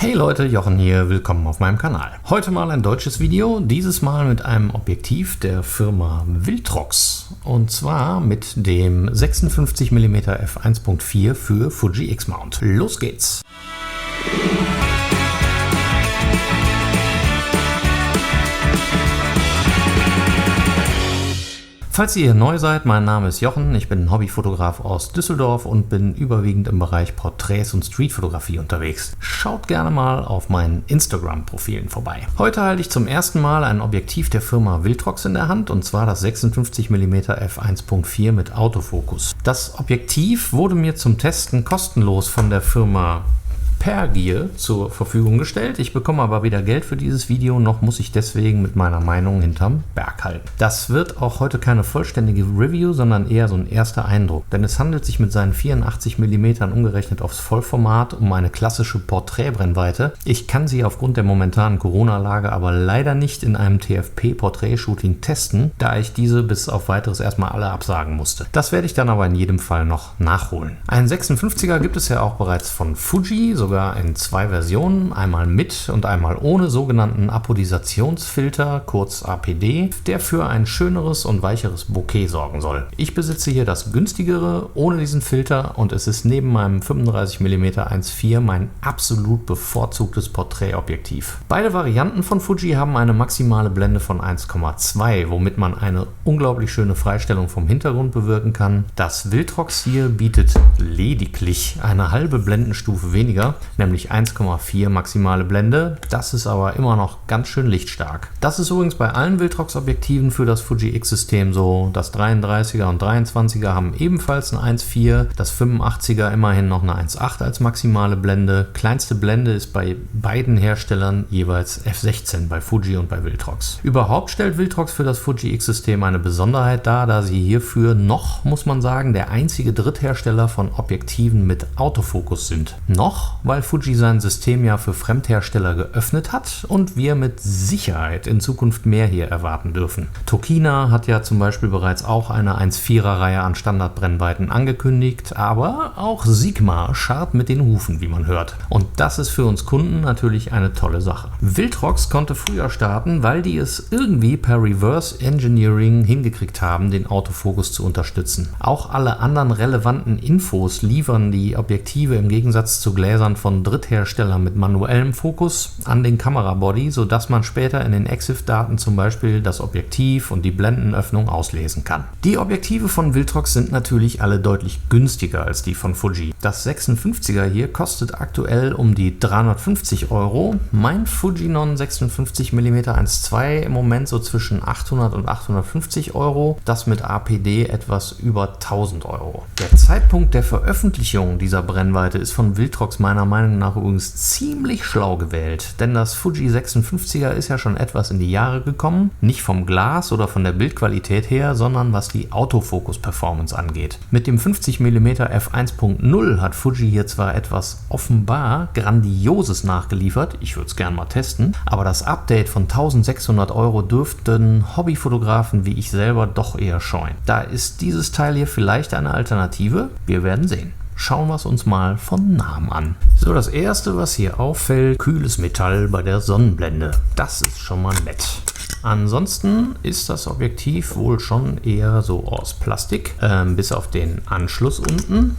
Hey Leute, Jochen hier, willkommen auf meinem Kanal. Heute mal ein deutsches Video, dieses Mal mit einem Objektiv der Firma Viltrox. Und zwar mit dem 56 mm f1.4 für Fuji X-Mount. Los geht's! Falls ihr hier neu seid, mein Name ist Jochen, ich bin Hobbyfotograf aus Düsseldorf und bin überwiegend im Bereich Porträts und Streetfotografie unterwegs. Schaut gerne mal auf meinen Instagram-Profilen vorbei. Heute halte ich zum ersten Mal ein Objektiv der Firma Viltrox in der Hand, und zwar das 56 mm f1.4 mit Autofokus. Das Objektiv wurde mir zum Testen kostenlos von der Firma Pergear zur Verfügung gestellt. Ich bekomme aber weder Geld für dieses Video, noch muss ich deswegen mit meiner Meinung hinterm Berg halten. Das wird auch heute keine vollständige Review, sondern eher so ein erster Eindruck. Denn es handelt sich mit seinen 84 mm umgerechnet aufs Vollformat um eine klassische Porträtbrennweite. Ich kann sie aufgrund der momentanen Corona-Lage aber leider nicht in einem TFP-Porträtshooting testen, da ich diese bis auf weiteres erstmal alle absagen musste. Das werde ich dann aber in jedem Fall noch nachholen. Einen 56er gibt es ja auch bereits von Fuji, sogar in zwei Versionen, einmal mit und einmal ohne sogenannten Apodisationsfilter, kurz APD, der für ein schöneres und weicheres Bokeh sorgen soll. Ich besitze hier das günstigere ohne diesen Filter und es ist neben meinem 35 mm 1.4 mein absolut bevorzugtes Porträtobjektiv. Beide Varianten von Fuji haben eine maximale Blende von 1,2, womit man eine unglaublich schöne Freistellung vom Hintergrund bewirken kann. Das Viltrox hier bietet lediglich eine halbe Blendenstufe weniger, nämlich 1,4 maximale Blende. Das ist aber immer noch ganz schön lichtstark. Das ist übrigens bei allen Viltrox-Objektiven für das Fuji X-System so. Das 33er und 23er haben ebenfalls ein 1,4, das 85er immerhin noch eine 1,8 als maximale Blende. Kleinste Blende ist bei beiden Herstellern jeweils f16 bei Fuji und bei Viltrox. Überhaupt stellt Viltrox für das Fuji X-System eine Besonderheit dar, da sie hierfür noch, muss man sagen, der einzige Dritthersteller von Objektiven mit Autofokus sind. Noch, weil Fuji sein System ja für Fremdhersteller geöffnet hat und wir mit Sicherheit in Zukunft mehr hier erwarten dürfen. Tokina hat ja zum Beispiel bereits auch eine 1,4er Reihe an Standardbrennweiten angekündigt, aber auch Sigma scharrt mit den Hufen, wie man hört. Und das ist für uns Kunden natürlich eine tolle Sache. Viltrox konnte früher starten, weil die es irgendwie per Reverse Engineering hingekriegt haben, den Autofokus zu unterstützen. Auch alle anderen relevanten Infos liefern die Objektive im Gegensatz zu Gläsern von Drittherstellern mit manuellem Fokus an den Kamerabody, sodass man später in den EXIF-Daten zum Beispiel das Objektiv und die Blendenöffnung auslesen kann. Die Objektive von Viltrox sind natürlich alle deutlich günstiger als die von Fuji. Das 56er hier kostet aktuell um die 350 €. Mein Fujinon 56 mm 1.2 im Moment so zwischen 800 und 850 €. Das mit APD etwas über 1000 €. Der Zeitpunkt der Veröffentlichung dieser Brennweite ist von Viltrox meiner Meinung nach übrigens ziemlich schlau gewählt, denn das Fuji 56er ist ja schon etwas in die Jahre gekommen, nicht vom Glas oder von der Bildqualität her, sondern was die Autofokus-Performance angeht. Mit dem 50 mm f1.0 hat Fuji hier zwar etwas offenbar Grandioses nachgeliefert, ich würde es gerne mal testen, aber das Update von 1600 € dürften Hobbyfotografen wie ich selber doch eher scheuen. Da ist dieses Teil hier vielleicht eine Alternative, wir werden sehen. Schauen wir es uns mal von nahem an. So, das erste, was hier auffällt, kühles Metall bei der Sonnenblende. Das ist schon mal nett. Ansonsten ist das Objektiv wohl schon eher so aus Plastik, bis auf den Anschluss unten,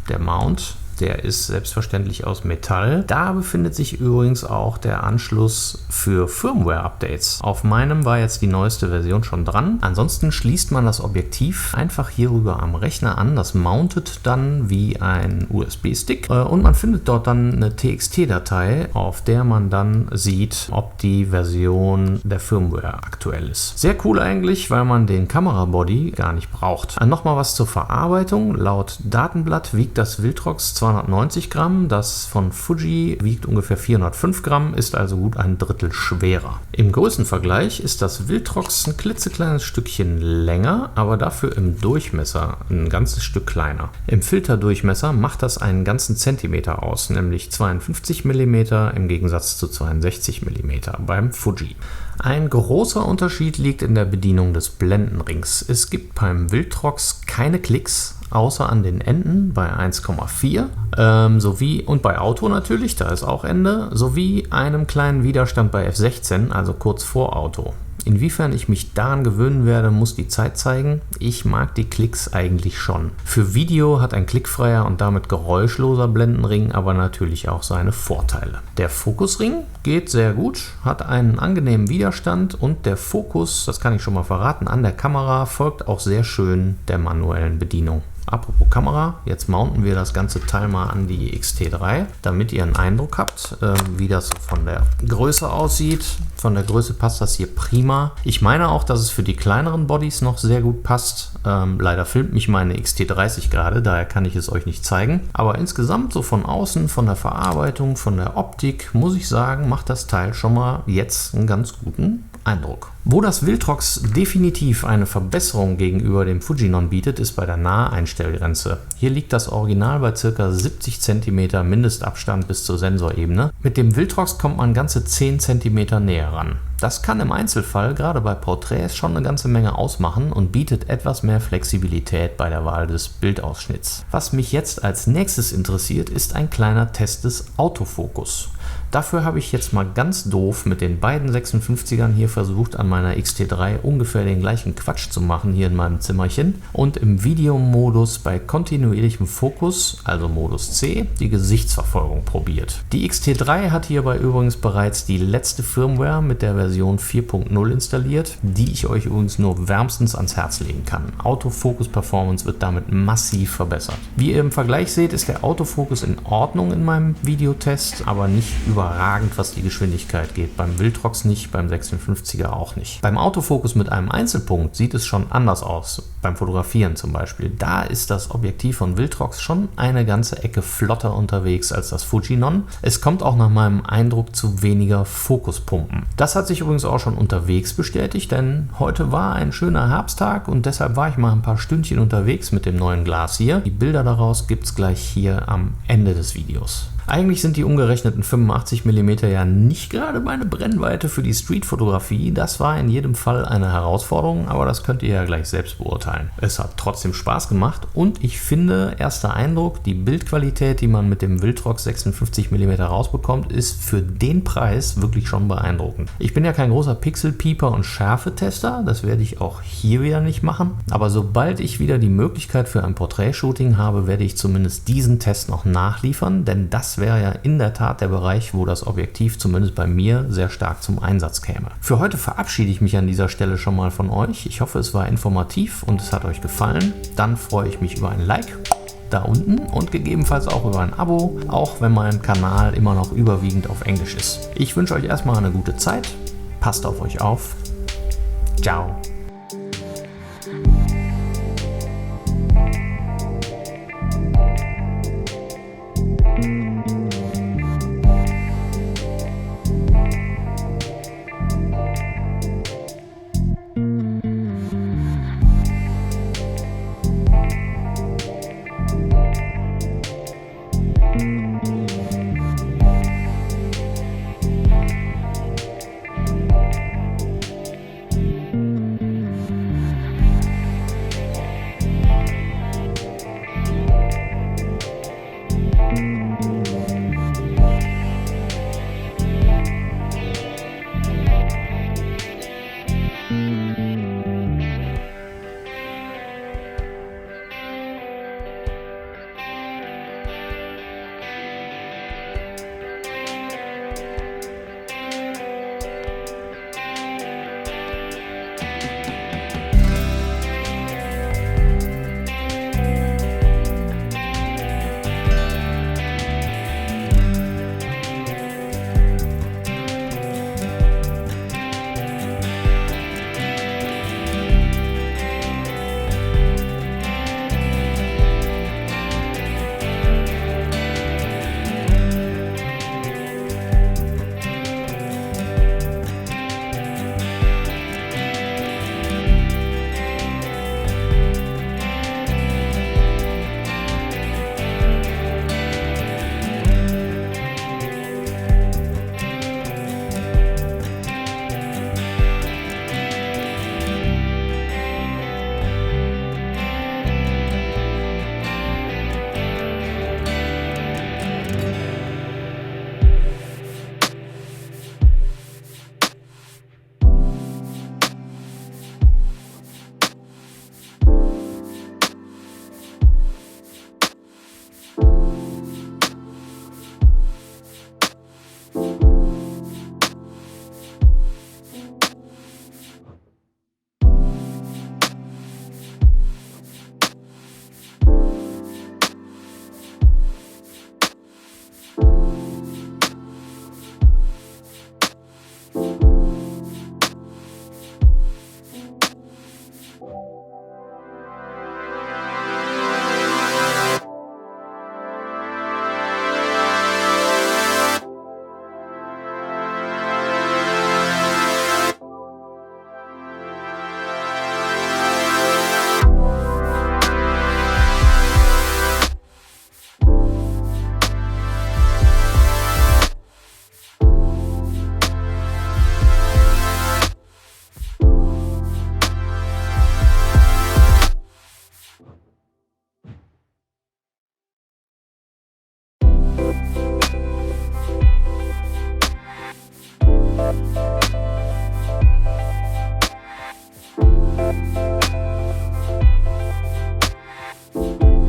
der Mount. Der ist selbstverständlich aus Metall. Da befindet sich übrigens auch der Anschluss für Firmware-Updates. Auf meinem war jetzt die neueste Version schon dran. Ansonsten schließt man das Objektiv einfach hierüber am Rechner an. Das mountet dann wie ein USB-Stick und man findet dort dann eine TXT-Datei, auf der man dann sieht, ob die Version der Firmware aktuell ist. Sehr cool eigentlich, weil man den Kamerabody gar nicht braucht. Nochmal was zur Verarbeitung. Laut Datenblatt wiegt das Viltrox 290 Gramm, das von Fuji wiegt ungefähr 405 Gramm, ist also gut ein Drittel schwerer. Im Größenvergleich ist das Viltrox ein klitzekleines Stückchen länger, aber dafür im Durchmesser ein ganzes Stück kleiner. Im Filterdurchmesser macht das einen ganzen Zentimeter aus, nämlich 52 mm im Gegensatz zu 62 mm beim Fuji. Ein großer Unterschied liegt in der Bedienung des Blendenrings. Es gibt beim Viltrox keine Klicks, außer an den Enden bei 1,4 sowie und bei Auto natürlich, da ist auch Ende, sowie einem kleinen Widerstand bei F16, also kurz vor Auto. Inwiefern ich mich daran gewöhnen werde, muss die Zeit zeigen. Ich mag die Klicks eigentlich schon. Für Video hat ein klickfreier und damit geräuschloser Blendenring aber natürlich auch seine Vorteile. Der Fokusring geht sehr gut, hat einen angenehmen Widerstand und der Fokus, das kann ich schon mal verraten, an der Kamera folgt auch sehr schön der manuellen Bedienung. Apropos Kamera, jetzt mounten wir das ganze Teil mal an die X-T3, damit ihr einen Eindruck habt, wie das von der Größe aussieht. Von der Größe passt das hier prima. Ich meine auch, dass es für die kleineren Bodies noch sehr gut passt. Leider filmt mich meine X-T30 gerade, daher kann ich es euch nicht zeigen. Aber insgesamt so von außen, von der Verarbeitung, von der Optik, muss ich sagen, macht das Teil schon mal jetzt einen ganz guten Eindruck. Wo das Viltrox definitiv eine Verbesserung gegenüber dem Fujinon bietet, ist bei der Naheinstellgrenze. Hier liegt das Original bei ca. 70 cm Mindestabstand bis zur Sensorebene. Mit dem Viltrox kommt man ganze 10 cm näher ran. Das kann im Einzelfall gerade bei Porträts schon eine ganze Menge ausmachen und bietet etwas mehr Flexibilität bei der Wahl des Bildausschnitts. Was mich jetzt als nächstes interessiert, ist ein kleiner Test des Autofokus. Dafür habe ich jetzt mal ganz doof mit den beiden 56ern hier versucht, an meiner X-T3 ungefähr den gleichen Quatsch zu machen hier in meinem Zimmerchen und im Videomodus bei kontinuierlichem Fokus, also Modus C, die Gesichtsverfolgung probiert. Die X-T3 hat hierbei übrigens bereits die letzte Firmware mit der Version 4.0 installiert, die ich euch übrigens nur wärmstens ans Herz legen kann. Autofokus-Performance wird damit massiv verbessert. Wie ihr im Vergleich seht, ist der Autofokus in Ordnung in meinem Videotest, aber nicht überragend, was die Geschwindigkeit geht. Beim Viltrox nicht, beim 56er auch nicht. Beim Autofokus mit einem Einzelpunkt sieht es schon anders aus. Beim Fotografieren zum Beispiel. Da ist das Objektiv von Viltrox schon eine ganze Ecke flotter unterwegs als das Fujinon. Es kommt auch nach meinem Eindruck zu weniger Fokuspumpen. Das hat sich übrigens auch schon unterwegs bestätigt, denn heute war ein schöner Herbsttag und deshalb war ich mal ein paar Stündchen unterwegs mit dem neuen Glas hier. Die Bilder daraus gibt es gleich hier am Ende des Videos. Eigentlich sind die umgerechneten 85 mm ja nicht gerade meine Brennweite für die Streetfotografie. Das war in jedem Fall eine Herausforderung, aber das könnt ihr ja gleich selbst beurteilen. Es hat trotzdem Spaß gemacht und ich finde, erster Eindruck, die Bildqualität, die man mit dem Viltrox 56 mm rausbekommt, ist für den Preis wirklich schon beeindruckend. Ich bin ja kein großer Pixelpieper und Schärfetester, das werde ich auch hier wieder nicht machen, aber sobald ich wieder die Möglichkeit für ein Porträtshooting habe, werde ich zumindest diesen Test noch nachliefern, denn das wäre ja in der Tat der Bereich, wo das Objektiv zumindest bei mir sehr stark zum Einsatz käme. Für heute verabschiede ich mich an dieser Stelle schon mal von euch. Ich hoffe, es war informativ und es hat euch gefallen. Dann freue ich mich über ein Like da unten und gegebenenfalls auch über ein Abo, auch wenn mein Kanal immer noch überwiegend auf Englisch ist. Ich wünsche euch erstmal eine gute Zeit. Passt auf euch auf. Ciao.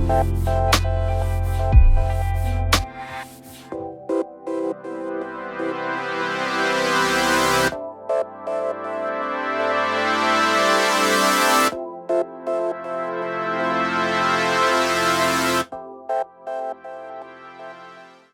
Tschüss.